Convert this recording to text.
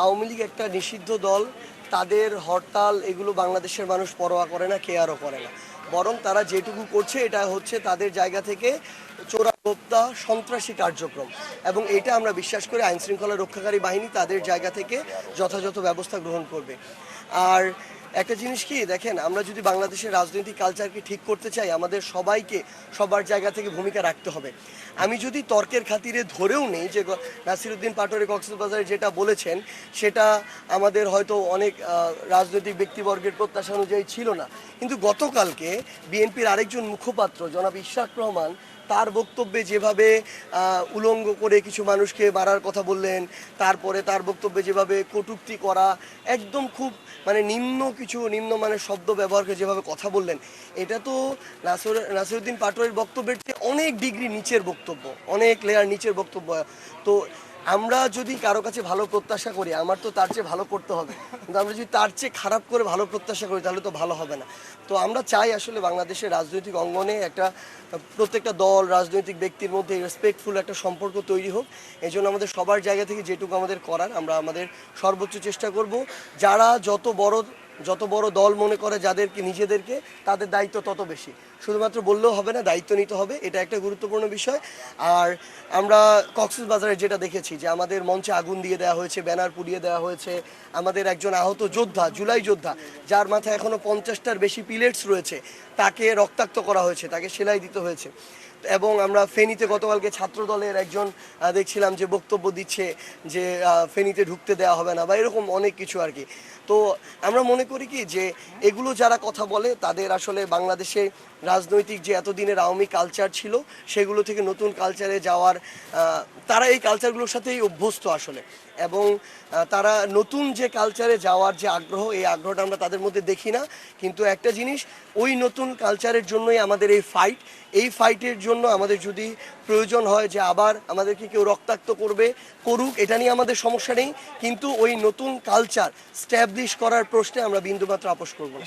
আওয়ামী লীগ একটা নিষিদ্ধ দল, তাদের হরতাল এগুলো বাংলাদেশের মানুষ পরোয়া করে না, কেয়ারও করে না। বরং তারা যেটুকু করছে এটা হচ্ছে তাদের জায়গা থেকে চোরাগোপ্তা সন্ত্রাসী কার্যক্রম, এবং এটা আমরা বিশ্বাস করি আইনশৃঙ্খলা রক্ষাকারী বাহিনী তাদের জায়গা থেকে যথাযথ ব্যবস্থা গ্রহণ করবে। আর একটা জিনিস কি দেখেন, আমরা যদি বাংলাদেশের রাজনৈতিক কালচারকে ঠিক করতে চাই আমাদের সবাইকে সবার জায়গা থেকে ভূমিকা রাখতে হবে। আমি যদি তর্কের খাতিরে ধরেও নেই যে নাসিরউদ্দিন পাটোয়ারি কক্সবাজারে যেটা বলেছেন সেটা আমাদের হয়তো অনেক রাজনৈতিক ব্যক্তিবর্গের প্রত্যাশা অনুযায়ী ছিল না, কিন্তু গতকালকে বিএনপির আরেকজন মুখপাত্র জনাব ইশরাক রহমান তার বক্তব্যে যেভাবে উলঙ্গ করে কিছু মানুষকে মারার কথা বললেন, তারপরে তার বক্তব্যে যেভাবে কটূক্তি করা, একদম খুব মানে নিম্নমানের শব্দ ব্যবহার করে যেভাবে কথা বললেন, এটা তো নাসিরউদ্দিন পাটোয়ারির বক্তব্যের চেয়ে অনেক ডিগ্রি নিচের বক্তব্য, অনেক লেয়ার নিচের বক্তব্য। তো আমরা যদি কারো কাছে ভালো প্রত্যাশা করি, আমার তো তার চেয়ে ভালো করতে হবে, কিন্তু আমরা যদি তার চেয়ে খারাপ করে ভালো প্রত্যাশা করি তাহলে তো ভালো হবে না। তো আমরা চাই আসলে বাংলাদেশের রাজনৈতিক অঙ্গনে একটা প্রত্যেকটা দল রাজনৈতিক ব্যক্তির মধ্যে রেসপেক্টফুল একটা সম্পর্ক তৈরি হোক। এই জন্য আমাদের সবার জায়গা থেকে যেটুকু আমাদের করার আমরা আমাদের সর্বোচ্চ চেষ্টা করব। যারা যত বড় দল মনে করে যাদেরকে নিজেদেরকে, তাদের দায়িত্ব তত বেশি। শুধুমাত্র বললেও হবে না, দায়িত্ব নিতে হবে, এটা একটা গুরুত্বপূর্ণ বিষয়। আর আমরা কক্সবাজারে যেটা দেখেছি যে আমাদের মঞ্চে আগুন দিয়ে দেওয়া হয়েছে, ব্যানার পুড়িয়ে দেওয়া হয়েছে, আমাদের একজন আহত যোদ্ধা, জুলাই যোদ্ধা, যার মাথায় এখনও 50টার বেশি পিলেটস রয়েছে, তাকে রক্তাক্ত করা হয়েছে, তাকে সেলাই দিতে হয়েছে। এবং আমরা ফেনীতে গতকালকে ছাত্র দলের একজন দেখছিলাম যে বক্তব্য দিচ্ছে যে ফেনীতে ঢুকতে দেওয়া হবে না বা এরকম অনেক কিছু আর কি। তো আমরা মনে করি কি যে এগুলো যারা কথা বলে তাদের আসলে বাংলাদেশে রাজনৈতিক যে এতদিনের আওয়ামী কালচার ছিল সেগুলো থেকে নতুন কালচারে যাওয়ার, তারা এই কালচারগুলোর সাথেই অভ্যস্ত আসলে, এবং তারা নতুন যে কালচারে যাওয়ার যে আগ্রহ, এই আগ্রহটা আমরা তাদের মধ্যে দেখি না। কিন্তু একটা জিনিস, ওই নতুন কালচারের জন্যই আমাদের এই ফাইটের জন্য আমাদের যদি প্রয়োজন হয় যে আবার আমাদেরকে কেউ রক্তাক্ত করুক, এটা নিয়ে আমাদের সমস্যা নেই, কিন্তু ওই নতুন কালচার স্ট্যাবলিশ করার প্রশ্নে আমরা বিন্দুমাত্র আপোস করব না।